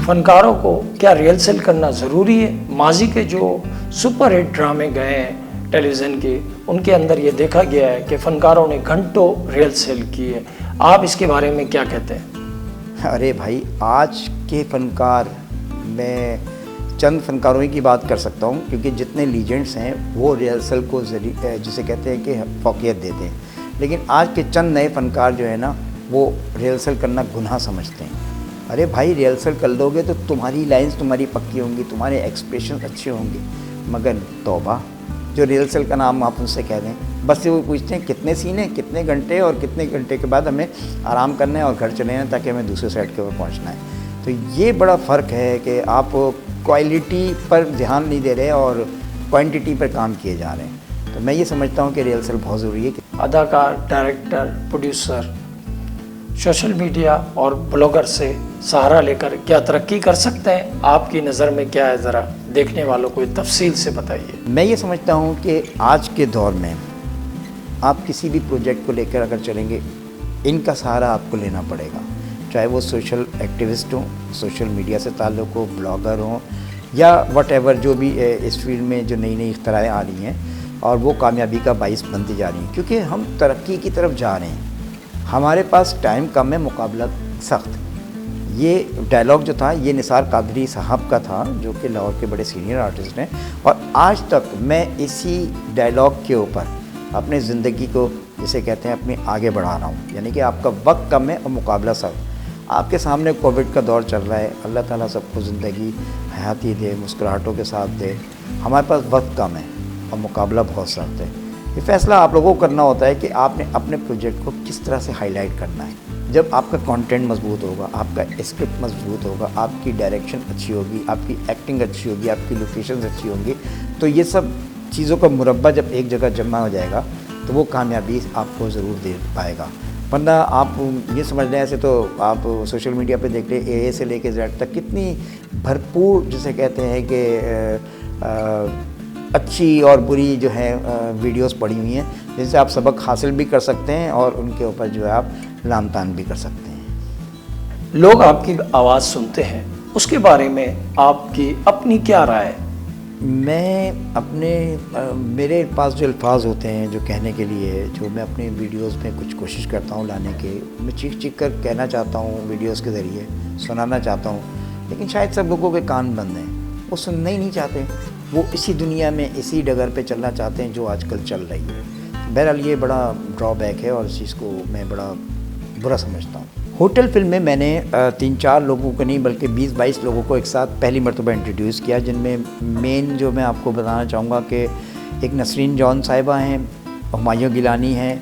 فنکاروں کو کیا ریہرسل کرنا ضروری ہے؟ ماضی کے جو سپر ہٹ ڈرامے گئے ہیں ٹیلی ویژن کے، ان کے اندر یہ دیکھا گیا ہے کہ فنکاروں نے گھنٹوں ریہرسل کی ہے. آپ اس کے بارے میں کیا کہتے ہیں؟ ارے بھائی، آج کے فنکار، میں چند فنکاروں کی بات کر سکتا ہوں کیونکہ جتنے لیجنڈس ہیں وہ ریہرسل کو جسے کہتے ہیں کہ فوقیت دیتے ہیں، لیکن آج کے چند نئے فنکار جو ہے نا وہ ریہرسل کرنا گناہ سمجھتے ہیں. ارے بھائی، ریہرسل کر لو گے تو تمہاری لائنز تمہاری پکی ہوں گی، تمہارے ایکسپریشن اچھے ہوں گے، مگر توبہ جو ریہرسل کا نام آپ ان سے کہہ دیں، بس وہ پوچھتے ہیں کتنے سین ہیں، کتنے گھنٹے، اور کتنے گھنٹے کے بعد ہمیں آرام کرنا ہے اور گھر چلے جانا تاکہ ہمیں دوسرے سائڈ کے اوپر پہنچنا ہے. تو یہ بڑا فرق ہے کہ آپ کوالٹی پر دھیان نہیں دے رہے اور کوانٹٹی پر کام کیے جا رہے ہیں. تو میں یہ سمجھتا ہوں کہ ریہرسل بہت ضروری ہے. اداکار، ڈائریکٹر، پروڈیوسر سوشل میڈیا اور بلاگر سے سہارا لے کر کیا ترقی کر سکتے ہیں؟ آپ کی نظر میں کیا ہے؟ ذرا دیکھنے والوں کو تفصیل سے بتائیے. میں یہ سمجھتا ہوں کہ آج کے دور میں آپ کسی بھی پروجیکٹ کو لے کر اگر چلیں گے، ان کا سہارا آپ کو لینا پڑے گا، چاہے وہ سوشل ایکٹیوسٹ ہوں، سوشل میڈیا سے تعلق ہو، بلاگر ہوں، یا وٹ ایور جو بھی اس فیلڈ میں جو نئی نئی اختراعیں آ رہی ہیں اور وہ کامیابی کا باعث بنتی جا رہی ہیں، کیونکہ ہم ترقی کی طرف جا رہے ہیں. ہمارے پاس ٹائم کم ہے، مقابلہ سخت. یہ ڈائلاگ جو تھا یہ نثار قادری صاحب کا تھا جو کہ لاہور کے بڑے سینئر آرٹسٹ ہیں، اور آج تک میں اسی ڈائلاگ کے اوپر اپنے زندگی کو جسے کہتے ہیں اپنے آگے بڑھا رہا ہوں. یعنی کہ آپ کا وقت کم ہے اور مقابلہ سخت. آپ کے سامنے کووڈ کا دور چل رہا ہے، اللہ تعالیٰ سب کو زندگی حیاتی دے، مسکراہٹوں کے ساتھ دے. ہمارے پاس وقت کم ہے اور مقابلہ بہت سخت ہے. یہ فیصلہ آپ لوگوں کو کرنا ہوتا ہے کہ آپ نے اپنے پروجیکٹ کو کس طرح سے ہائی لائٹ کرنا ہے. جب آپ کا کانٹینٹ مضبوط ہوگا، آپ کا اسکرپٹ مضبوط ہوگا، آپ کی ڈائریکشن اچھی ہوگی، آپ کی ایکٹنگ اچھی ہوگی، آپ کی لوکیشنز اچھی ہوں گی، تو یہ سب چیزوں کا مربع جب ایک جگہ جمع ہو جائے گا تو وہ کامیابی آپ کو ضرور دے پائے گا. ورنہ آپ یہ سمجھ لیں، ایسے تو آپ سوشل میڈیا پہ دیکھ لیں اے سے لے کے زیڈ تک کتنی بھرپور جسے کہتے ہیں کہ اچھی اور بری جو ہے ویڈیوز پڑی ہوئی ہیں جن سے آپ سبق حاصل بھی کر سکتے ہیں اور ان کے اوپر جو ہے آپ لام تان بھی کر سکتے ہیں. لوگ آپ کی آواز سنتے ہیں، اس کے بارے میں آپ کی اپنی کیا رائے ہے؟ میں میرے پاس جو الفاظ ہوتے ہیں جو کہنے کے لیے، جو میں اپنی ویڈیوز میں کچھ کوشش کرتا ہوں لانے کے، میں چیخ چیخ کر کہنا چاہتا ہوں ویڈیوز کے ذریعے، سنانا چاہتا ہوں، لیکن شاید سب لوگوں کے کان بند ہیں، وہ سننا ہی نہیں چاہتے. وہ اسی دنیا میں اسی ڈگر پہ چلنا چاہتے ہیں جو آج کل چل رہی ہے. بہرحال یہ بڑا ڈرا بیک ہے اور اس چیز کو میں بڑا برا سمجھتا ہوں. ہوٹل فلم میں میں نے 3-4 لوگوں کو نہیں بلکہ 20-22 لوگوں کو ایک ساتھ پہلی مرتبہ انٹروڈیوس کیا، جن میں مین جو میں آپ کو بتانا چاہوں گا کہ ایک نسرین جان صاحبہ ہیں، ہمایوں گیلانی ہیں،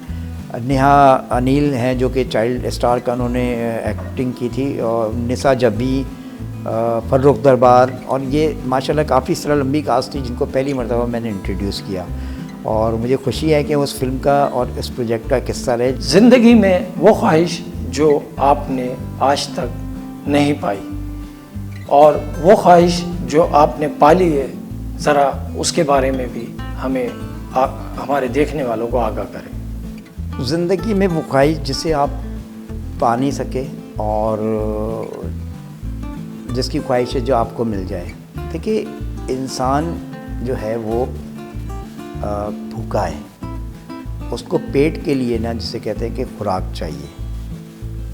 نیہا انیل ہیں جو کہ چائلڈ اسٹار کا انہوں نے ایکٹنگ کی تھی، اور نسا جبی، فرخ دربار، اور یہ ماشاءاللہ کافی اس طرح لمبی کاسٹ تھی جن کو پہلی مرتبہ میں نے انٹروڈیوس کیا. اور مجھے خوشی ہے کہ اس فلم کا اور اس پروجیکٹ کا قصہ رہے. زندگی میں وہ خواہش جو آپ نے آج تک نہیں پائی اور وہ خواہش جو آپ نے پالی ہے، ذرا اس کے بارے میں بھی ہمیں ہمارے دیکھنے والوں کو آگاہ کریں. زندگی میں وہ خواہش جسے آپ پا نہیں سکے اور جس کی خواہش ہے جو آپ کو مل جائے. دیکھیے، انسان جو ہے وہ بھوکا ہے، اس کو پیٹ کے لیے نا جسے کہتے ہیں کہ خوراک چاہیے،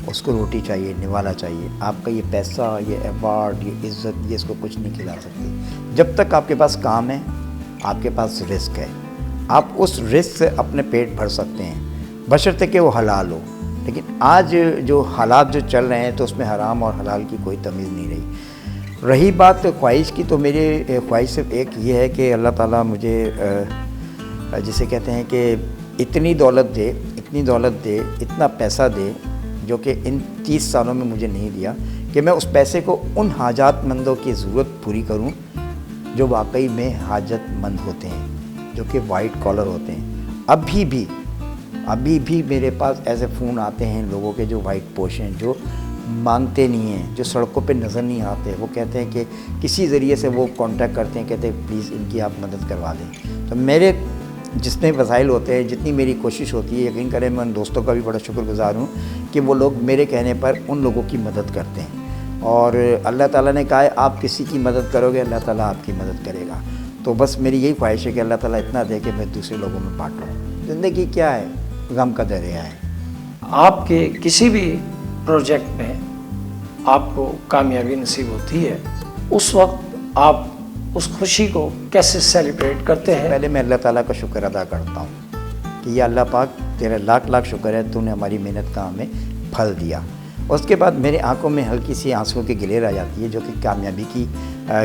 اس کو روٹی چاہیے، نوالا چاہیے. آپ کا یہ پیسہ، یہ ایوارڈ، یہ عزت، یہ اس کو کچھ نہیں کھلا سکتی. جب تک آپ کے پاس کام ہے، آپ کے پاس رزق ہے، آپ اس رزق سے اپنے پیٹ بھر سکتے ہیں بشرطے کہ وہ حلال ہو. لیکن آج جو حالات جو چل رہے ہیں تو اس میں حرام اور حلال کی کوئی تمیز نہیں رہی. رہی بات خواہش کی، تو میری خواہش صرف ایک یہ ہے کہ اللہ تعالیٰ مجھے جسے کہتے ہیں کہ اتنی دولت دے، اتنا پیسہ دے جو کہ ان 30 سالوں میں مجھے نہیں دیا، کہ میں اس پیسے کو ان حاجات مندوں کی ضرورت پوری کروں جو واقعی میں حاجت مند ہوتے ہیں، جو کہ وائٹ کالر ہوتے ہیں. ابھی بھی میرے پاس ایسے فون آتے ہیں لوگوں کے جو وائٹ پوش ہیں، جو مانگتے نہیں ہیں، جو سڑکوں پہ نظر نہیں آتے. وہ کہتے ہیں کہ کسی ذریعے سے وہ کانٹیکٹ کرتے ہیں، کہتے ہیں پلیز ان کی آپ مدد کروا دیں. تو میرے جتنے وسائل ہوتے ہیں، جتنی میری کوشش ہوتی ہے، یقین کریں میں ان دوستوں کا بھی بڑا شکر گزار ہوں کہ وہ لوگ میرے کہنے پر ان لوگوں کی مدد کرتے ہیں. اور اللہ تعالیٰ نے کہا ہے آپ کسی کی مدد کرو گے اللہ تعالیٰ آپ کی مدد کرے گا. تو بس میری یہی خواہش ہے کہ اللہ تعالیٰ اتنا دے کہ میں دوسرے لوگوں میں بانٹوں. زندگی کیا ہے؟ غم کا دریا ہے. آپ کے کسی بھی پروجیکٹ میں آپ کو کامیابی نصیب ہوتی ہے، اس وقت آپ اس خوشی کو کیسے سیلیبریٹ کرتے ہیں؟ پہلے میں اللہ تعالیٰ کا شکر ادا کرتا ہوں کہ یہ اللہ پاک تیرا لاکھ لاکھ شکر ہے تو نے ہماری محنت کا ہمیں پھل دیا. اس کے بعد میرے آنکھوں میں ہلکی سی آنسوؤں کی گلیر آ جاتی ہے جو کہ کامیابی کی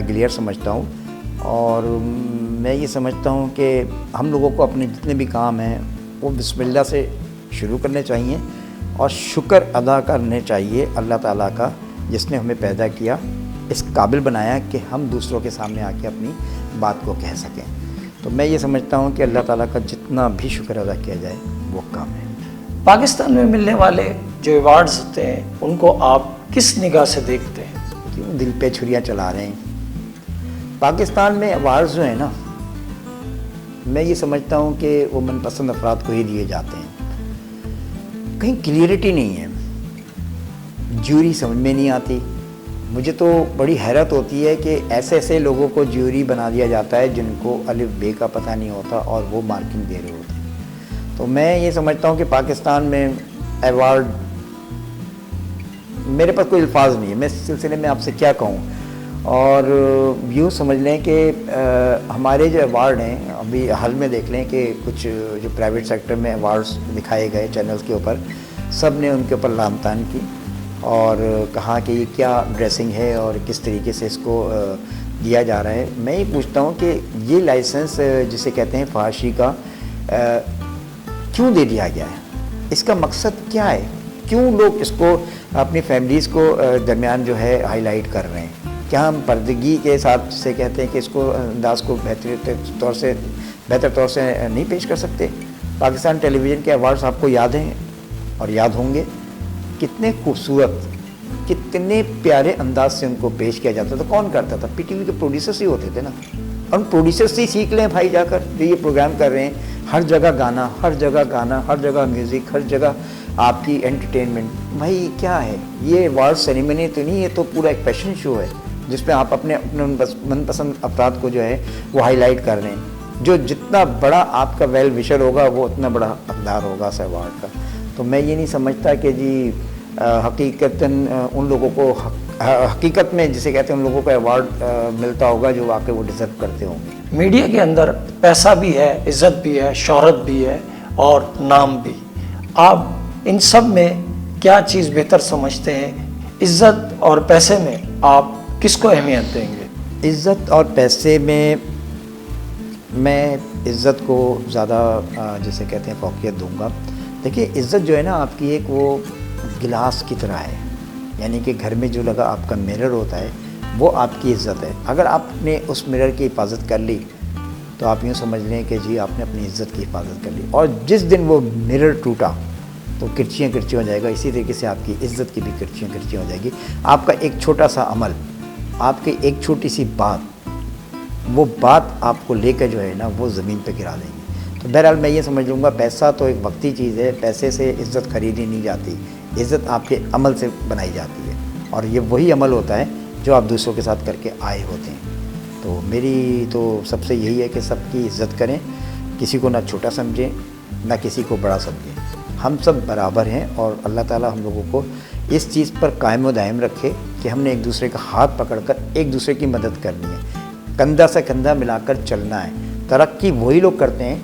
گلیر سمجھتا ہوں. اور میں یہ سمجھتا ہوں کہ ہم لوگوں کو اپنے جتنے بھی کام ہیں وہ بسم اللہ سے شروع کرنے چاہیے اور شکر ادا کرنے چاہیے اللہ تعالیٰ کا جس نے ہمیں پیدا کیا، اس قابل بنایا کہ ہم دوسروں کے سامنے آ کے اپنی بات کو کہہ سکیں. تو میں یہ سمجھتا ہوں کہ اللہ تعالیٰ کا جتنا بھی شکر ادا کیا جائے وہ کام ہے. پاکستان میں ملنے والے جو ایوارڈز ہوتے ہیں ان کو آپ کس نگاہ سے دیکھتے ہیں؟ کیوں دل پہ چھریاں چلا رہے ہیں؟ پاکستان میں ایوارڈز جو ہیں نا، میں یہ سمجھتا ہوں کہ وہ من پسند افراد کو ہی دیے جاتے ہیں. کہیں کلیئرٹی نہیں ہے، جیوری سمجھ میں نہیں آتی. مجھے تو بڑی حیرت ہوتی ہے کہ ایسے ایسے لوگوں کو جیوری بنا دیا جاتا ہے جن کو الف بے کا پتہ نہیں ہوتا اور وہ مارکنگ دے رہے ہوتے ہیں. تو میں یہ سمجھتا ہوں کہ پاکستان میں ایوارڈ، میرے پاس کوئی الفاظ نہیں ہے، میں اس سلسلے میں آپ سے کیا کہوں. اور یوں سمجھ لیں کہ ہمارے جو ایوارڈ ہیں ابھی حال میں دیکھ لیں کہ کچھ جو پرائیویٹ سیکٹر میں ایوارڈز دکھائے گئے چینلز کے اوپر، سب نے ان کے اوپر لام تان کی اور کہا کہ یہ کیا ڈریسنگ ہے اور کس طریقے سے اس کو دیا جا رہا ہے. میں یہ پوچھتا ہوں کہ یہ لائسنس جسے کہتے ہیں فحاشی کا کیوں دے دیا گیا ہے؟ اس کا مقصد کیا ہے؟ کیوں لوگ اس کو اپنی فیملیز کو درمیان جو ہے ہائی لائٹ کر رہے ہیں؟ کیا ہم پردگی کے ساتھ سے کہتے ہیں کہ اس کو انداز کو بہتر طور سے نہیں پیش کر سکتے؟ پاکستان ٹیلی ویژن کے ایوارڈز آپ کو یاد ہیں اور یاد ہوں گے، کتنے خوبصورت، کتنے پیارے انداز سے ان کو پیش کیا جاتا تھا. کون کرتا تھا؟ پی ٹی وی کے پروڈیوسرس ہی ہوتے تھے نا. اور پروڈیوسرس سے ہی سیکھ لیں بھائی جا کر جو یہ پروگرام کر رہے ہیں. ہر جگہ گانا، ہر جگہ گانا، ہر جگہ میوزک، ہر جگہ آپ کی انٹرٹینمنٹ. بھائی کیا ہے یہ ایوارڈ سیریمنی تو نہیں، یہ تو پورا ایک پیشن شو ہے جس میں آپ اپنے من پسند افراد کو جو ہے وہ ہائی لائٹ کر رہے ہیں. جو جتنا بڑا آپ کا ویل وشر ہوگا وہ اتنا بڑا حقدار ہوگا اس ایوارڈ کا. تو میں یہ نہیں سمجھتا کہ جی حقیقتاً ان لوگوں کو حقیقت میں جسے کہتے ہیں ان لوگوں کو ایوارڈ ملتا ہوگا جو واقعی وہ ڈیزرو کرتے ہوں گے. میڈیا کے اندر پیسہ بھی ہے، عزت بھی ہے، شہرت بھی ہے اور نام بھی. آپ ان سب میں کیا چیز بہتر سمجھتے ہیں؟ عزت اور پیسے میں آپ کس کو اہمیت دیں گے؟ عزت اور پیسے میں عزت کو زیادہ جسے کہتے ہیں فوقیت دوں گا. دیکھیے عزت جو ہے نا آپ کی ایک وہ گلاس کی طرح ہے، یعنی کہ گھر میں جو لگا آپ کا مرر ہوتا ہے وہ آپ کی عزت ہے. اگر آپ نے اس مرر کی حفاظت کر لی تو آپ یوں سمجھ لیں کہ جی آپ نے اپنی عزت کی حفاظت کر لی. اور جس دن وہ مرر ٹوٹا تو کرچیاں ہو جائے گا. اسی طریقے سے آپ کی عزت کی بھی کرچیاں ہو جائے گی. آپ کا ایک چھوٹا سا عمل، آپ کی ایک چھوٹی سی بات، وہ بات آپ کو لے کے جو ہے نا وہ زمین پہ گرا دیں گی. تو بہرحال میں یہ سمجھ لوں گا پیسہ تو ایک وقتی چیز ہے، پیسے سے عزت خریدی نہیں جاتی. عزت آپ کے عمل سے بنائی جاتی ہے اور یہ وہی عمل ہوتا ہے جو آپ دوسروں کے ساتھ کر کے آئے ہوتے ہیں. تو میری تو سب سے یہی ہے کہ سب کی عزت کریں، کسی کو نہ چھوٹا سمجھیں نہ کسی کو بڑا سمجھیں. ہم سب برابر ہیں اور اللہ تعالیٰ ہم لوگوں کو اس چیز پر قائم و دائم رکھے کہ ہم نے ایک دوسرے کا ہاتھ پکڑ کر ایک دوسرے کی مدد کرنی ہے، کندھا سے کندھا ملا کر چلنا ہے. ترقی وہی لوگ کرتے ہیں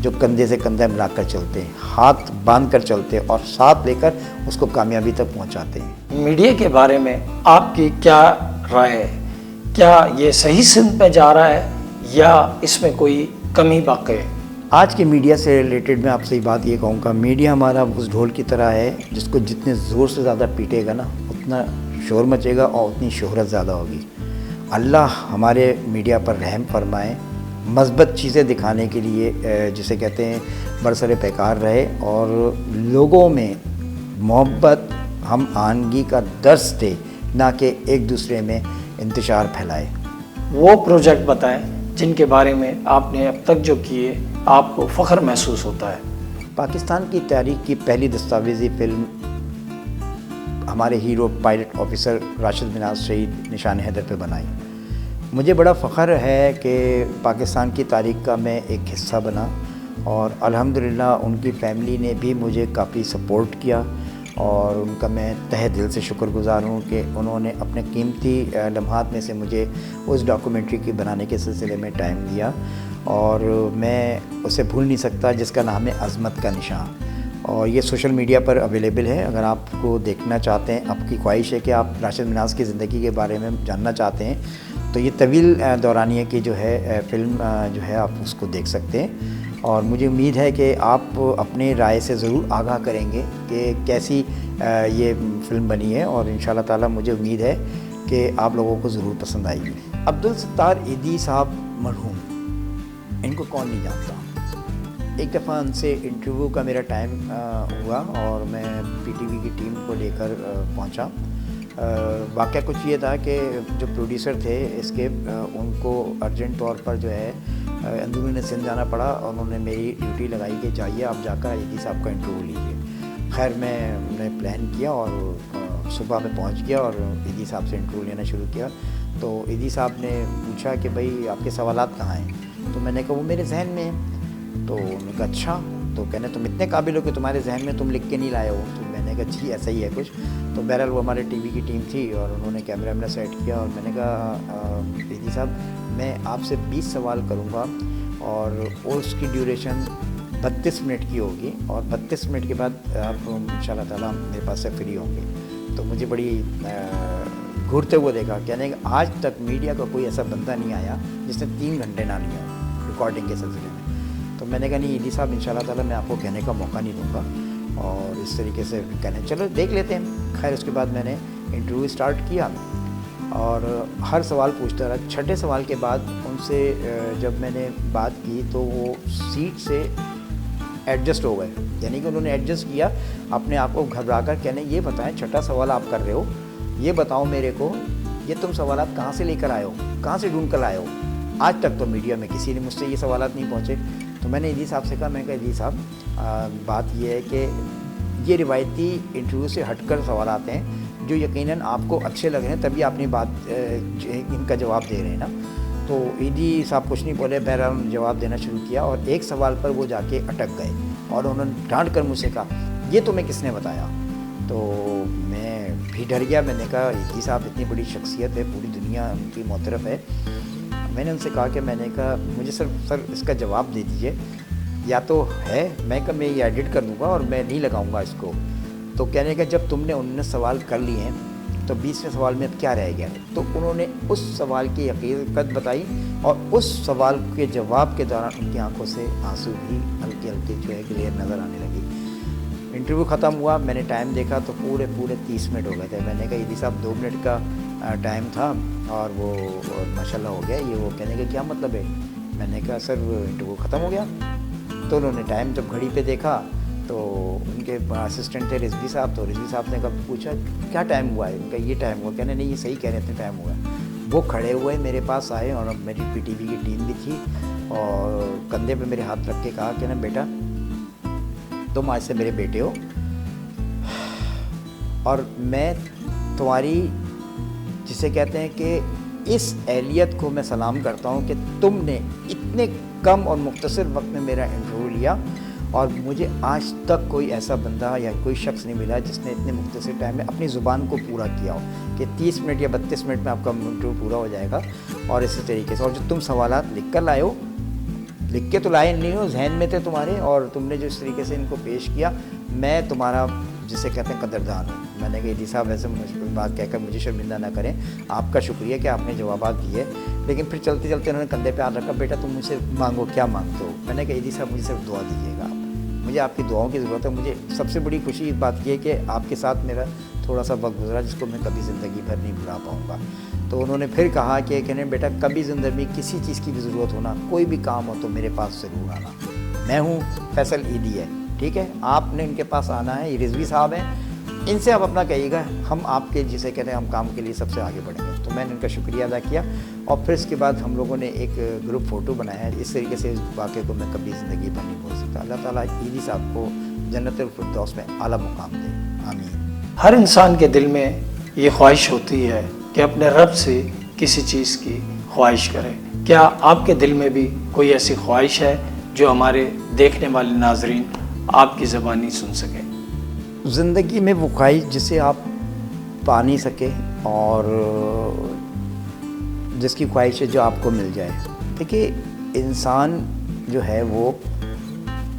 جو کندھے سے کندھا ملا کر چلتے ہیں، ہاتھ باندھ کر چلتے ہیں اور ساتھ لے کر اس کو کامیابی تک پہنچاتے ہیں. میڈیا کے بارے میں آپ کی کیا رائے ہے؟ کیا یہ صحیح سمت میں جا رہا ہے یا اس میں کوئی کمی باقی ہے؟ آج کے میڈیا سے ریلیٹڈ میں آپ سے بات یہ کہوں گا، میڈیا ہمارا اس ڈھول کی طرح ہے جس کو جتنے زور سے زیادہ پیٹے گا نا اتنا شور مچے گا اور اتنی شہرت زیادہ ہوگی. اللہ ہمارے میڈیا پر رحم فرمائے، مثبت چیزیں دکھانے کے لیے جسے کہتے ہیں برسر پیکار رہے اور لوگوں میں محبت ہم آہنگی کا درس دے، نہ کہ ایک دوسرے میں انتشار پھیلائے. وہ پروجیکٹ بتائیں جن کے بارے میں آپ نے اب تک جو کیے آپ کو فخر محسوس ہوتا ہے. پاکستان کی تاریخ کی پہلی دستاویزی فلم ہمارے ہیرو پائلٹ آفیسر راشد مناز شہید نشان حیدر پہ بنائی. مجھے بڑا فخر ہے کہ پاکستان کی تاریخ کا میں ایک حصہ بنا, اور الحمدللہ ان کی فیملی نے بھی مجھے کافی سپورٹ کیا, اور ان کا میں تہہ دل سے شکر گزار ہوں کہ انہوں نے اپنے قیمتی لمحات میں سے مجھے اس ڈاکومنٹری کی بنانے کے سلسلے میں ٹائم دیا, اور میں اسے بھول نہیں سکتا, جس کا نام ہے عظمت کا نشان. اور یہ سوشل میڈیا پر اویلیبل ہے. اگر آپ کو دیکھنا چاہتے ہیں, آپ کی خواہش ہے کہ آپ راشد مناز کی زندگی کے بارے میں جاننا چاہتے ہیں, تو یہ طویل دورانیہ کی جو ہے فلم جو ہے آپ اس کو دیکھ سکتے ہیں. اور مجھے امید ہے کہ آپ اپنے رائے سے ضرور آگاہ کریں گے کہ کیسی یہ فلم بنی ہے, اور انشاءاللہ تعالی مجھے امید ہے کہ آپ لوگوں کو ضرور پسند آئے گی. عبدالستار ایدھی صاحب مرحوم, ان کو کون نہیں جانتا. ایک دفعہ ان سے انٹرویو کا میرا ٹائم ہوا, اور میں پی ٹی وی کی ٹیم کو لے کر پہنچا. واقعہ کچھ یہ تھا کہ جو پروڈیوسر تھے اس کے, ان کو ارجنٹ طور پر جو ہے اندرون سندھ جانا پڑا, اور انہوں نے میری ڈیوٹی لگائی کہ جائیے آپ جا کر ایدھی صاحب کا انٹرویو لیجیے. خیر میں نے پلان کیا اور صبح میں پہنچ گیا اور ایدھی صاحب سے انٹرویو لینا شروع کیا. تو ایدھی صاحب نے پوچھا کہ بھائی آپ کے سوالات کہاں ہیں؟ تو میں نے کہا وہ میرے ذہن میں ہیں. تو انہوں نے کہا اچھا, تو کہنے تم اتنے قابل ہو کہ تمہارے ذہن میں تم لکھ کے نہیں لائے ہو. تو میں نے کہا جی ایسا ہی ہے کچھ. تو بہرحال وہ ہمارے ٹی وی کی ٹیم تھی, اور انہوں نے کیمرہ میرا سیٹ کیا, اور میں نے کہا ایدھی صاحب میں آپ سے 20 سوال کروں گا, اور اس کی ڈیوریشن 32 منٹ کی ہوگی, اور 32 منٹ کے بعد آپ انشاءاللہ تعالیٰ میرے پاس سے فری ہوں گے. تو مجھے بڑی گھورتے ہوئے دیکھا, کہنے کہ آج تک میڈیا کا کوئی ایسا بندہ نہیں آیا جس نے 3 گھنٹے نہ لیا ریکارڈنگ کے سلسلے میں. تو میں نے کہا نہیں ایدھی صاحب انشاءاللہ تعالیٰ میں آپ کو کہنے کا موقع نہیں دوں گا, اور اس طریقے سے کہنے چلو دیکھ لیتے ہیں. خیر اس کے بعد میں نے انٹرویو اسٹارٹ کیا, اور ہر سوال پوچھتا رہا. 6ٹھے سوال کے بعد ان سے جب میں نے بات کی تو وہ سیٹ سے ایڈجسٹ ہو گئے, یعنی کہ انہوں نے ایڈجسٹ کیا اپنے آپ کو گھبرا کر. کہنے یہ بتائیں 6ٹھا سوال آپ کر رہے ہو, یہ بتاؤ میرے کو یہ تم سوالات کہاں سے لے کر آئے ہو, کہاں سے ڈھونڈ کر آئے ہو؟ آج تک تو میڈیا میں کسی نے مجھ سے یہ سوالات نہیں پہنچے. تو میں نے ایدھی صاحب سے کہا, میں کہا ایدھی صاحب بات یہ ہے کہ یہ روایتی انٹرویو سے ہٹ کر سوالات ہیں جو یقیناً آپ کو اچھے لگ رہے ہیں, تبھی آپ اپنی بات ان کا جواب دے رہے ہیں نا. تو ایدھی صاحب کچھ نہیں بولے, بہرحال انہوں نے جواب دینا شروع کیا, اور ایک سوال پر وہ جا کے اٹک گئے, اور انہوں نے ڈانٹ کر مجھ سے کہا یہ تمہیں کس نے بتایا؟ تو میں بھی ڈر گیا. میں نے کہا ایدھی صاحب اتنی بڑی شخصیت ہے, پوری دنیا ان کی معترف ہے. میں نے ان سے کہا کہ میں نے کہا مجھے سر اس کا جواب دے دیجئے, یا تو ہے میں کہا میں یہ ایڈٹ کر دوں گا اور میں نہیں لگاؤں گا اس کو. تو کہنے کا جب تم نے 19 سوال کر لیے ہیں تو 20ویں سوال میں اب کیا رہ گیا؟ تو انہوں نے اس سوال کی حقیقت بتائی, اور اس سوال کے جواب کے دوران ان کی آنکھوں سے آنسو بھی ہلکے ہلکے جو ہے کلیئر نظر آنے لگی. انٹرویو ختم ہوا, میں نے ٹائم دیکھا تو پورے 30 منٹ ہو گئے تھے. میں نے کہا ایدھی صاحب 2 منٹ کا ٹائم تھا اور وہ ماشاءاللہ ہو گیا. یہ وہ کہنے کا کیا مطلب ہے؟ میں نے کہا سر انٹرویو ختم ہو گیا. تو انہوں نے ٹائم جب گھڑی پہ دیکھا تو ان کے اسسٹنٹ تھے رضوی صاحب, تو رضوی صاحب نے کب پوچھا کیا ٹائم ہوا ہے؟ ان کا یہ ٹائم ہوا. کہنے نہیں یہ صحیح کہہ رہے تھے ٹائم ہوا ہے. وہ کھڑے ہوئے میرے پاس آئے, اور میری پی ٹی وی کی ٹیم بھی تھی, اور کندھے پہ میرے ہاتھ رکھ کے کہا کہ نا بیٹا تم آج سے میرے بیٹے ہو, اور میں تمہاری جسے کہتے ہیں کہ اس اہلیت کو میں سلام کرتا ہوں کہ تم نے اتنے کم اور مختصر وقت میں میرا انٹرویو لیا, اور مجھے آج تک کوئی ایسا بندہ یا کوئی شخص نہیں ملا جس نے اتنے مختصر ٹائم میں اپنی زبان کو پورا کیا ہو کہ 30 منٹ یا 32 منٹ میں آپ کا انٹرویو پورا ہو جائے گا. اور اسی طریقے سے, اور جو تم سوالات لکھ کر لائے ہو, لکھ کے تو لائے نہیں ہو, ذہن میں تھے تمہارے, اور تم نے جو اس طریقے سے ان کو پیش کیا, میں تمہارا جسے کہتے ہیں قدردان ہوں. میں نے کہا ایدھی صاحب ایسے بات کہہ کر مجھے شرمندہ نہ کریں, آپ کا شکریہ کہ آپ نے جوابات دیے. لیکن پھر چلتے چلتے انہوں نے کندھے پہ ہاتھ رکھا, بیٹا تم مجھ سے مانگو, کیا مانگتے ہو؟ میں نے کہا ایدھی صاحب مجھے صرف دعا دیجیے گا, مجھے آپ کی دعاؤں کی ضرورت ہے. مجھے سب سے بڑی خوشی اس بات کی ہے کہ آپ کے ساتھ میرا تھوڑا سا وقت گزرا جس کو میں کبھی زندگی بھر نہیں بھلا پاؤں گا. تو انہوں نے پھر کہا کہ کہنے بیٹا کبھی زندگی میں کسی چیز کی بھی ضرورت ہونا, کوئی بھی کام ہو تو میرے پاس ضرور آنا. میں ہوں, فیصل ایدھی ہے, ٹھیک ہے, آپ نے ان کے پاس آنا ہے. یہ رضوی صاحب ہیں, ان سے آپ اپنا کہیے گا, ہم آپ کے جسے کہتے ہیں ہم کام کے لیے سب سے آگے بڑھیں گے. تو میں نے ان کا شکریہ ادا کیا, اور پھر اس کے بعد ہم لوگوں نے ایک گروپ فوٹو بنایا. اس طریقے سے اس واقعے کو میں کبھی زندگی بھر نہیں بھول سکتا. اللہ تعالیٰ ایدھی صاحب کو جنت الفردوس میں اعلیٰ مقام دے, آمین. ہر انسان کے دل میں یہ خواہش ہوتی ہے کہ اپنے رب سے کسی چیز کی خواہش کرے. کیا آپ کے دل میں بھی کوئی ایسی خواہش ہے جو ہمارے دیکھنے والے ناظرین آپ کی زبانی سن سکیں؟ زندگی میں وہ خواہش جسے آپ پا نہیں سکے اور جس کی خواہش ہے جو آپ کو مل جائے. دیکھیے انسان جو ہے وہ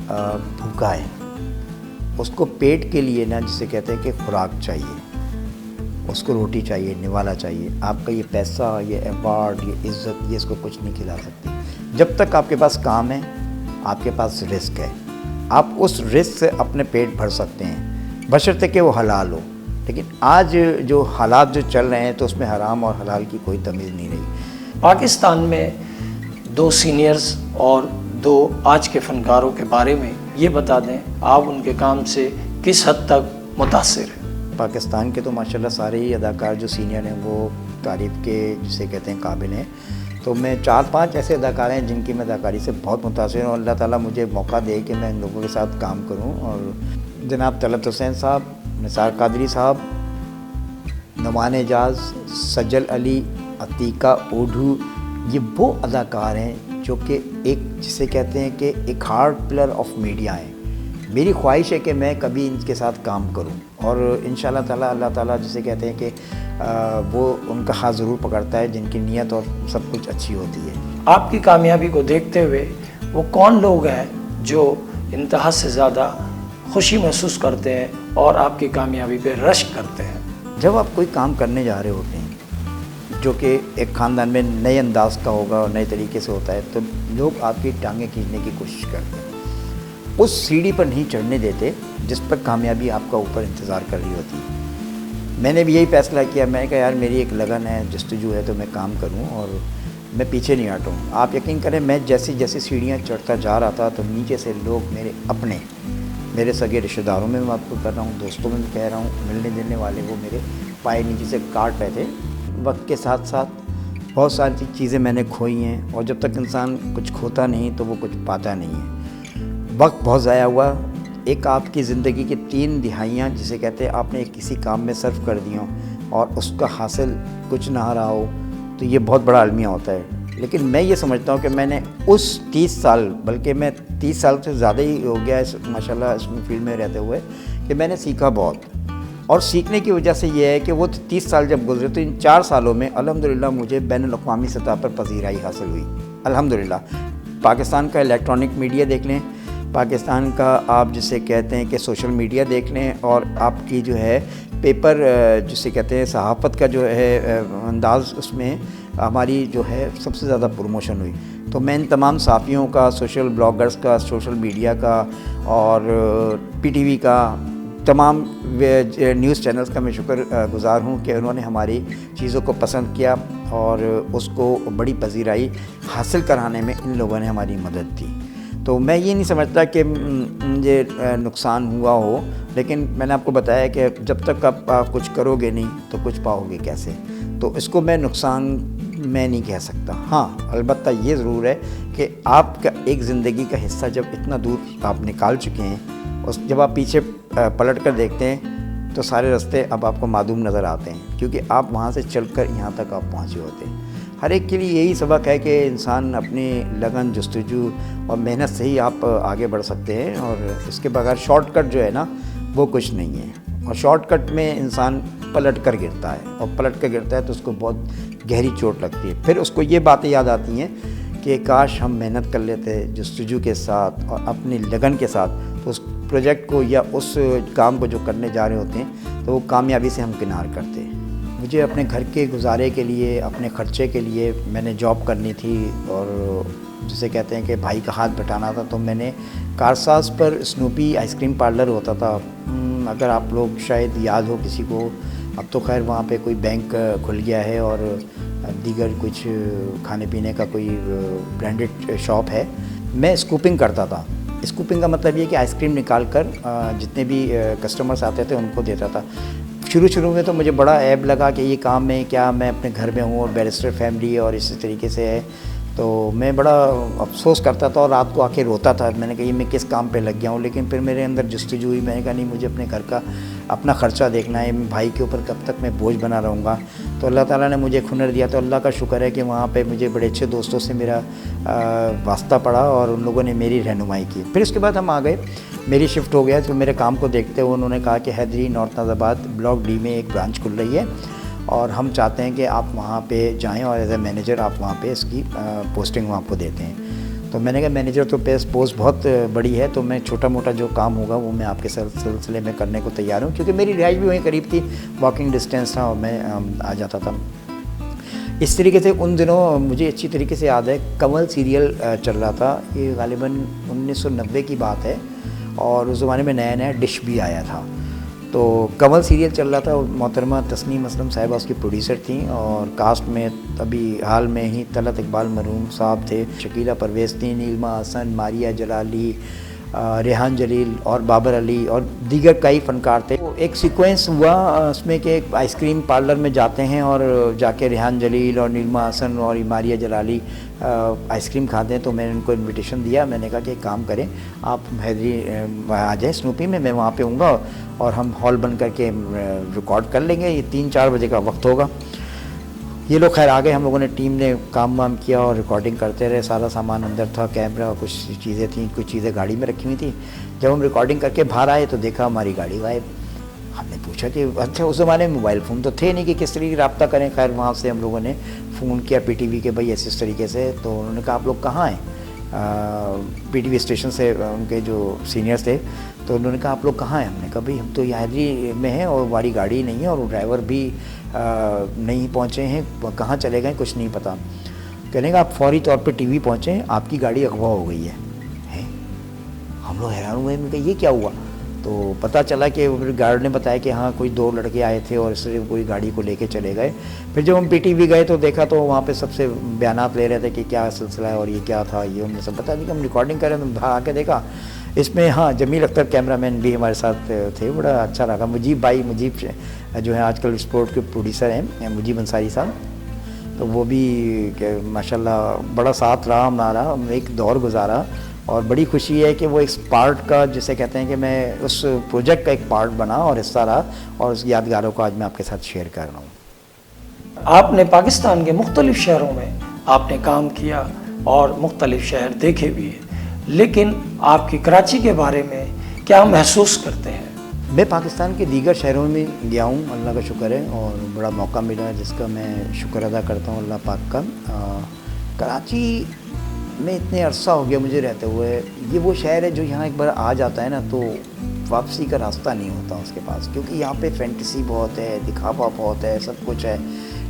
بھوکا ہے, اس کو پیٹ کے لیے نا جسے کہتے ہیں کہ خوراک چاہیے, اس کو روٹی چاہیے, نوالا چاہیے. آپ کا یہ پیسہ, یہ ایوارڈ, یہ عزت, یہ اس کو کچھ نہیں کھلا سکتی. جب تک آپ کے پاس کام ہے, آپ کے پاس رزق ہے, آپ اس رزق سے اپنے پیٹ بھر سکتے ہیں بشرطے کہ وہ حلال ہو. لیکن آج جو حالات جو چل رہے ہیں تو اس میں حرام اور حلال کی کوئی تمیز نہیں رہی. پاکستان میں 2 سینئرز اور 2 آج کے فنکاروں کے بارے میں یہ بتا دیں, آپ ان کے کام سے کس حد تک متاثر ہیں؟ پاکستان کے تو ماشاءاللہ سارے ہی اداکار جو سینئر ہیں وہ تعریف کے جسے کہتے ہیں قابل ہیں. تو میں 4-5 ایسے اداکار ہیں جن کی میں اداکاری سے بہت متاثر ہوں, اور اللہ تعالیٰ مجھے موقع دے کہ میں ان لوگوں کے ساتھ کام کروں. اور جناب طلعت حسین صاحب, نثار قادری صاحب, نعمان اعجاز, سجل علی, عتیقہ اوڈھو, یہ وہ اداکار ہیں جو کہ ایک جسے کہتے ہیں کہ ایک ہارڈ پلر آف میڈیا ہیں. میری خواہش ہے کہ میں کبھی ان کے ساتھ کام کروں, اور انشاءاللہ تعالیٰ اللہ تعالیٰ جسے کہتے ہیں کہ وہ ان کا ہاتھ ضرور پکڑتا ہے جن کی نیت اور سب کچھ اچھی ہوتی ہے. آپ کی کامیابی کو دیکھتے ہوئے وہ کون لوگ ہیں جو انتہا سے زیادہ خوشی محسوس کرتے ہیں اور آپ کی کامیابی پہ رشک کرتے ہیں؟ جب آپ کوئی کام کرنے جا رہے ہوتے ہیں جو کہ ایک خاندان میں نئے انداز کا ہوگا اور نئے طریقے سے ہوتا ہے, تو لوگ آپ کی ٹانگیں کھینچنے کی کوشش کرتے ہیں, اس سیڑھی پر نہیں چڑھنے دیتے جس پر کامیابی آپ کا اوپر انتظار کر رہی ہوتی ہے. میں نے بھی یہی فیصلہ کیا, میں نے کہا یار میری ایک لگن ہے, جستجو ہے, تو میں کام کروں اور میں پیچھے نہیں ہٹوں. آپ یقین کریں میں جیسی جیسی سیڑھیاں چڑھتا جا رہا تھا تو نیچے سے لوگ میرے اپنے, میرے سگے رشتہ داروں میں بات کر رہا ہوں, دوستوں میں بھی کہہ رہا ہوں, ملنے جلنے والے, وہ میرے پائے نیچے سے کاٹ رہے تھے. وقت کے ساتھ ساتھ بہت ساری چیزیں میں نے کھوئی ہیں, اور جب تک انسان کچھ کھوتا نہیں تو وہ کچھ پاتا نہیں ہے. وقت بہت ضائع ہوا. ایک آپ کی زندگی کی 3 دہائیاں جسے کہتے ہیں آپ نے کسی کام میں صرف کر دی ہوں اور اس کا حاصل کچھ نہ رہا ہو, تو یہ بہت بڑا المیہ ہوتا ہے. لیکن میں یہ سمجھتا ہوں کہ میں نے اس 30 سال, بلکہ میں 30 سال سے زیادہ ہی ہو گیا اس ماشاءاللہ اس فیلڈ میں رہتے ہوئے, کہ میں نے سیکھا بہت. اور سیکھنے کی وجہ سے یہ ہے کہ وہ 30 سال جب گزرے تو ان 4 سالوں میں الحمدللہ مجھے بین الاقوامی سطح پر پذیرائی حاصل ہوئی الحمدللہ. پاکستان کا الیکٹرانک میڈیا دیکھ لیں, پاکستان کا آپ جسے کہتے ہیں کہ سوشل میڈیا دیکھ لیں, اور آپ کی جو ہے پیپر جسے کہتے ہیں صحافت کا جو ہے انداز, اس میں ہماری جو ہے سب سے زیادہ پروموشن ہوئی. تو میں ان تمام صحافیوں کا, سوشل بلاگرز کا, سوشل میڈیا کا اور پی ٹی وی کا, تمام نیوز چینلز کا میں شکر گزار ہوں کہ انہوں نے ہماری چیزوں کو پسند کیا اور اس کو بڑی پذیرائی حاصل کرانے میں ان لوگوں نے ہماری مدد کی. تو میں یہ نہیں سمجھتا کہ مجھے نقصان ہوا ہو, لیکن میں نے آپ کو بتایا کہ جب تک آپ کچھ کرو گے نہیں تو کچھ پاؤ گے کیسے, تو اس کو میں نقصان میں نہیں کہہ سکتا. ہاں البتہ یہ ضرور ہے کہ آپ کا ایک زندگی کا حصہ جب اتنا دور آپ نکال چکے ہیں, اس جب آپ پیچھے پلٹ کر دیکھتے ہیں تو سارے راستے اب آپ کو معدوم نظر آتے ہیں, کیونکہ آپ وہاں سے چل کر یہاں تک آپ پہنچے ہوتے ہیں. ہر ایک کے لیے یہی سبق ہے کہ انسان اپنی لگن, جستجو اور محنت سے ہی آپ آگے بڑھ سکتے ہیں, اور اس کے بغیر شارٹ کٹ جو ہے نا وہ کچھ نہیں ہے. اور شارٹ کٹ میں انسان پلٹ کر گرتا ہے, اور پلٹ کر گرتا ہے تو اس کو بہت گہری چوٹ لگتی ہے. پھر اس کو یہ باتیں یاد آتی ہیں کہ کاش ہم محنت کر لیتے جستجو کے ساتھ اور اپنی لگن کے ساتھ, تو اس پروجیکٹ کو یا اس کام کو جو کرنے جا رہے ہوتے ہیں تو وہ کامیابی سے ہم کنار کرتے ہیں. مجھے اپنے گھر کے گزارے کے لیے, اپنے خرچے کے لیے میں نے جاب کرنی تھی, اور جسے کہتے ہیں کہ بھائی کا ہاتھ بٹانا تھا, تو میں نے کارساز پر اسنوپی آئس کریم پارلر ہوتا تھا, اگر آپ لوگ شاید یاد ہو کسی کو, اب تو خیر وہاں پہ کوئی بینک کھل گیا ہے اور دیگر کچھ کھانے پینے کا کوئی برانڈڈ شاپ ہے. میں اسکوپنگ کرتا تھا. اسکوپنگ کا مطلب یہ کہ آئس کریم نکال کر جتنے بھی کسٹمرز آتے تھے ان کو دیتا تھا. شروع میں تو مجھے بڑا عیب لگا کہ یہ کام میں کیا, میں اپنے گھر میں ہوں اور بیرسٹر فیملی اور اسی طریقے سے ہے, تو میں بڑا افسوس کرتا تھا اور رات کو آ کے روتا تھا. میں نے کہا یہ میں کس کام پہ لگ گیا ہوں, لیکن پھر میرے اندر جستجو ہوئی, میں نے کہا نہیں مجھے اپنے گھر کا اپنا خرچہ دیکھنا ہے, بھائی کے اوپر کب تک میں بوجھ بنا رہوں گا. تو اللہ تعالیٰ نے مجھے ہنر دیا, تو اللہ کا شکر ہے کہ وہاں پہ مجھے بڑے اچھے دوستوں سے میرا واسطہ پڑا اور ان لوگوں نے میری رہنمائی کی. پھر اس کے بعد ہم آ گئے, میری شفٹ ہو گیا. تو میرے کام کو دیکھتے ہوئے انہوں نے کہا کہ حیدری نارتھ ناز آباد بلاک ڈی میں ایک برانچ کھل رہی ہے اور ہم چاہتے ہیں کہ آپ وہاں پہ جائیں اور ایز اے مینیجر آپ وہاں پہ اس کی پوسٹنگ وہاں کو دیتے ہیں. تو میں نے کہا مینیجر تو پوسٹ بہت بڑی ہے, تو میں چھوٹا موٹا جو کام ہوگا وہ میں آپ کے سلسلے میں کرنے کو تیار ہوں, کیونکہ میری رہائش بھی وہیں قریب تھی, واکنگ ڈسٹینس تھا اور میں آ جاتا تھا. اس طریقے سے ان دنوں مجھے اچھی طریقے سے یاد ہے کنول سیریل چل رہا تھا, یہ غالباً 1990 کی بات ہے, اور اس زمانے میں نیا نیا ڈش بھی آیا تھا. تو کنول سیریل چل رہا تھا اور محترمہ تسنیم اسلم صاحبہ اس کی پروڈیوسر تھیں, اور کاسٹ میں ابھی حال میں ہی طلعت اقبال مرحوم صاحب تھے, شکیلہ پرویز تھیں, نیلما حسن, ماریہ جلالی, ریحان جلیل اور بابر علی اور دیگر کئی فنکار تھے. ایک سیکوینس ہوا اس میں کہ ایک آئس کریم پارلر میں جاتے ہیں اور جا کے ریحان جلیل اور نیلما حسن اور ماریہ جلالی آئس کریم کھاتے ہیں. تو میں نے ان کو انویٹیشن دیا, میں نے کہا کہ ایک کام کریں آپ حیدری آ جائیں اسنوپی میں وہاں پہ ہوں گا اور ہم ہال بند کر کے ریکارڈ کر لیں گے, یہ 3-4 بجے کا وقت ہوگا. یہ لوگ خیر آ گئے, ہم لوگوں نے ٹیم نے کام وام کیا اور ریکارڈنگ کرتے رہے. سارا سامان اندر تھا, کیمرہ, کچھ چیزیں تھیں, کچھ چیزیں گاڑی میں رکھی ہوئی تھیں. جب ہم ریکارڈنگ کر کے باہر آئے تو دیکھا ہماری گاڑی غائب. ہم نے پوچھا کہ اچھا اس زمانے میں موبائل فون تو تھے نہیں کہ کس طریقے رابطہ کریں. خیر وہاں سے ہم لوگوں نے فون کیا پی ٹی وی کے بھائی ایسے اس طریقے سے. تو انہوں نے کہا آپ لوگ کہاں ہیں, پی ٹی وی اسٹیشن سے ان کے جو سینئرس تھے, تو انہوں نے کہا آپ لوگ کہاں ہیں. ہم نے کہا بھائی ہم تو یہ حیدری میں ہیں اور ہماری گاڑی نہیں ہے اور وہ ڈرائیور بھی نہیں پہنچے ہیں, کہاں چلے گئے کچھ نہیں پتہ. کہنے کا آپ فوری طور پہ ٹی وی پہنچیں, آپ کی گاڑی اغوا ہو گئی ہے. ہم لوگ حیران ہوئے, میں کہا یہ کیا ہوا. تو پتہ چلا کہ گارڈ نے بتایا کہ ہاں کوئی 2 لڑکے آئے تھے اور اس سے کوئی گاڑی کو لے کے چلے گئے. پھر جب ہم پی ٹی وی گئے تو دیکھا تو وہاں پہ سب سے بیانات لے رہے تھے کہ کیا سلسلہ ہے اور یہ کیا تھا, یہ ہم نے سب بتا دیا. کہ ہم ریکارڈنگ کر رہے ہیں, باہر آ کے دیکھا اس میں ہاں جمیل اختر کیمرہ مین بھی ہمارے ساتھ تھے, بڑا اچھا لگا. مجیب بھائی, مجیب جو ہے آج کل اسپورٹ کے پروڈیوسر ہیں, مجیب انصاری صاحب, تو وہ بھی کہ ماشاء اللہ بڑا ساتھ رہا ہمارا, ہم ایک دور گزارا. اور بڑی خوشی ہے کہ وہ اس پارٹ کا جسے کہتے ہیں کہ میں اس پروجیکٹ کا ایک پارٹ بنا اور حصہ رہا, اور اس یادگاروں کو آج میں آپ کے ساتھ شیئر کر رہا ہوں. آپ نے پاکستان کے مختلف شہروں میں آپ نے کام کیا اور مختلف شہر دیکھے بھی ہیں, لیکن آپ کی کراچی کے بارے میں کیا محسوس کرتے ہیں؟ میں پاکستان کے دیگر شہروں میں گیا ہوں, اللہ کا شکر ہے, اور بڑا موقع ملا جس کا میں شکر ادا کرتا ہوں اللہ پاک کا. کراچی میں اتنے عرصہ ہو گیا مجھے رہتے ہوئے. یہ وہ شہر ہے جو یہاں ایک بار آ جاتا ہے نا تو واپسی کا راستہ نہیں ہوتا اس کے پاس, کیونکہ یہاں پہ فینٹیسی بہت ہے, دکھاوا بہت ہے, سب کچھ ہے,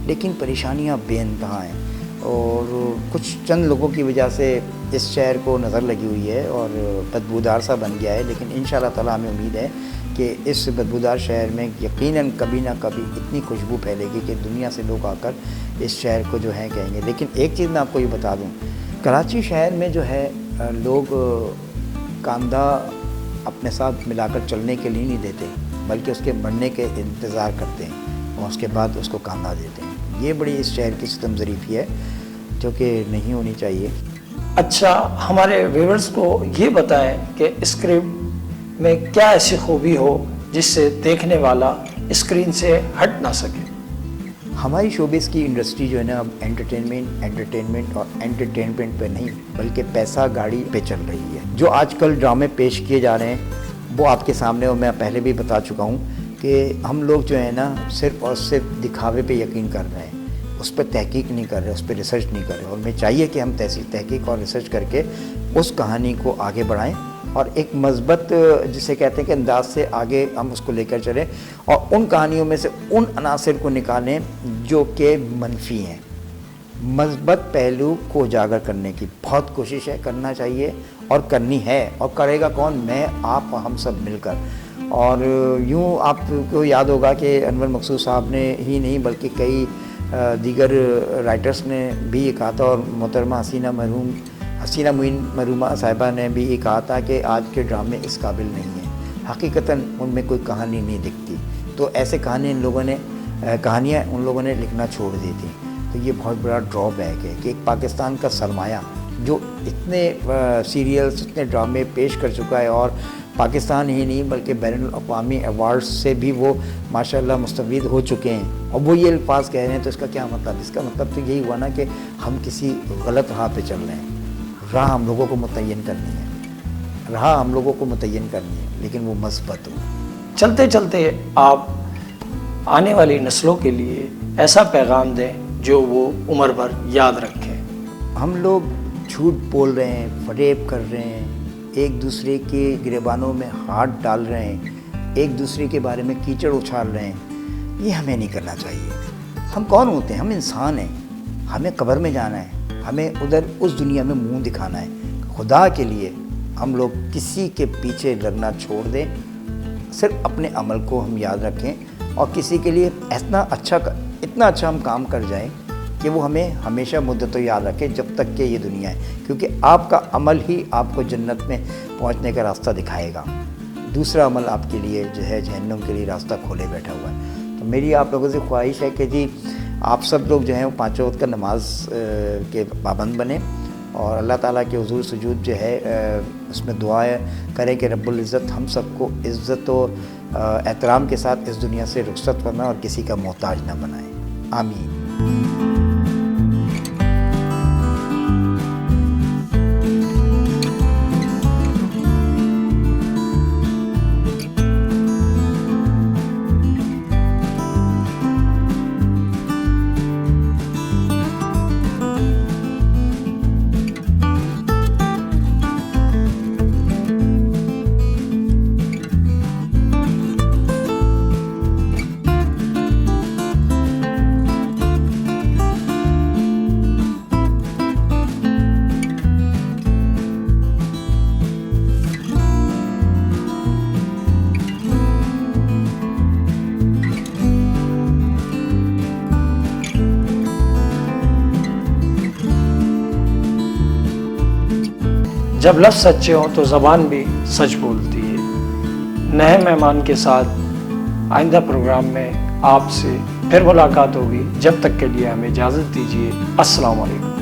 لیکن پریشانیاں بے انتہا ہیں. اور کچھ چند لوگوں کی وجہ سے اس شہر کو نظر لگی ہوئی ہے اور بدبودار سا بن گیا ہے. لیکن ان شاء اللہ تعالیٰ ہمیں امید ہے کہ اس بدبودار شہر میں یقیناً کبھی نہ کبھی اتنی خوشبو پھیلے گی کہ دنیا سے لوگ آ کر اس شہر کو جو ہے کہیں گے. لیکن ایک چیز میں آپ کو یہ بتا دوں, کراچی شہر میں جو ہے لوگ کاندھا اپنے ساتھ ملا کر چلنے کے لیے نہیں دیتے, بلکہ اس کے بڑھنے کے انتظار کرتے ہیں اور اس کے بعد اس کو کاندھا دیتے ہیں. یہ بڑی اس شہر کی ستم ظریفی ہے جو کہ نہیں ہونی چاہیے. اچھا, ہمارے ویورز کو یہ بتائیں کہ اسکرپٹ میں کیا ایسی خوبی ہو جس سے دیکھنے والا اسکرین سے ہٹ نہ سکے. ہماری شوبز کی انڈسٹری جو ہے نا اب انٹرٹینمنٹ اور انٹرٹینمنٹ پہ نہیں بلکہ پیسہ گاڑی پہ چل رہی ہے. جو آج کل ڈرامے پیش کیے جا رہے ہیں وہ آپ کے سامنے, اور میں پہلے بھی بتا چکا ہوں کہ ہم لوگ جو ہے نا صرف اور صرف دکھاوے پہ یقین کر رہے ہیں, اس پہ تحقیق نہیں کر رہے, اس پہ ریسرچ نہیں کر رہے. اور ہمیں چاہیے کہ ہم تحقیق اور ریسرچ کر کے اس کہانی کو آگے بڑھائیں اور ایک مثبت جسے کہتے ہیں کہ انداز سے آگے ہم اس کو لے کر چلیں, اور ان کہانیوں میں سے ان عناصر کو نکالیں جو کہ منفی ہیں. مثبت پہلو کو اجاگر کرنے کی بہت کوشش ہے, کرنا چاہیے اور کرنی ہے. اور کرے گا کون؟ میں, آپ, ہم سب مل کر. اور یوں آپ کو یاد ہوگا کہ انور مقصود صاحب نے ہی نہیں بلکہ کئی دیگر رائٹرز نے بھی یہ کہا تھا, اور محترمہ حسینہ معین مرحومہ صاحبہ نے بھی یہ کہا تھا کہ آج کے ڈرامے اس قابل نہیں ہیں. حقیقتاً ان میں کوئی کہانی نہیں دکھتی. تو ایسے کہانیاں ان لوگوں نے لکھنا چھوڑ دی تھی. تو یہ بہت بڑا ڈرا بیک ہے کہ ایک پاکستان کا سرمایہ جو اتنے سیریلز اتنے ڈرامے پیش کر چکا ہے اور پاکستان ہی نہیں بلکہ بین الاقوامی ایوارڈز سے بھی وہ ماشاءاللہ مستفید ہو چکے ہیں، اور وہ یہ الفاظ کہہ رہے ہیں، تو اس کا کیا مطلب؟ اس کا مطلب تو یہی ہوا نا کہ ہم کسی غلط راہ پہ چل رہے ہیں۔ راہ ہم لوگوں کو متعین کرنی ہے، راہ ہم لوگوں کو متعین کرنی ہے، لیکن وہ مثبت ہو۔ چلتے چلتے آپ آنے والی نسلوں کے لیے ایسا پیغام دیں جو وہ عمر بھر یاد رکھیں۔ ہم لوگ جھوٹ بول رہے ہیں، فریب کر رہے ہیں، ایک دوسرے کے گریبانوں میں ہاتھ ڈال رہے ہیں، ایک دوسرے کے بارے میں کیچڑ اچھال رہے ہیں، یہ ہمیں نہیں کرنا چاہیے۔ ہم کون ہوتے ہیں؟ ہم انسان ہیں، ہمیں قبر میں جانا ہے، ہمیں ادھر اس دنیا میں منہ دکھانا ہے۔ خدا کے لیے ہم لوگ کسی کے پیچھے لگنا چھوڑ دیں، صرف اپنے عمل کو ہم یاد رکھیں، اور کسی کے لیے اتنا اچھا ہم کام کر جائیں کہ وہ ہمیں ہمیشہ مدت یاد رکھے جب تک کہ یہ دنیا ہے، کیونکہ آپ کا عمل ہی آپ کو جنت میں پہنچنے کا راستہ دکھائے گا۔ دوسرا عمل آپ کے لیے جو ہے جہنم کے لیے راستہ کھولے بیٹھا ہوا ہے۔ تو میری آپ لوگوں سے خواہش ہے کہ جی آپ سب لوگ جو ہیں وہ 5 وقت کا نماز کے پابند بنیں، اور اللہ تعالیٰ کے حضور سجود جو ہے اس میں دعائیں کریں کہ رب العزت ہم سب کو عزت و احترام کے ساتھ اس دنیا سے رخصت فرمائے اور کسی کا محتاج نہ بنائے۔ آمین۔ جب لفظ سچے ہوں تو زبان بھی سچ بولتی ہے۔ نئے مہمان کے ساتھ آئندہ پروگرام میں آپ سے پھر ملاقات ہوگی، جب تک کے لیے ہمیں اجازت دیجیے۔ السلام علیکم۔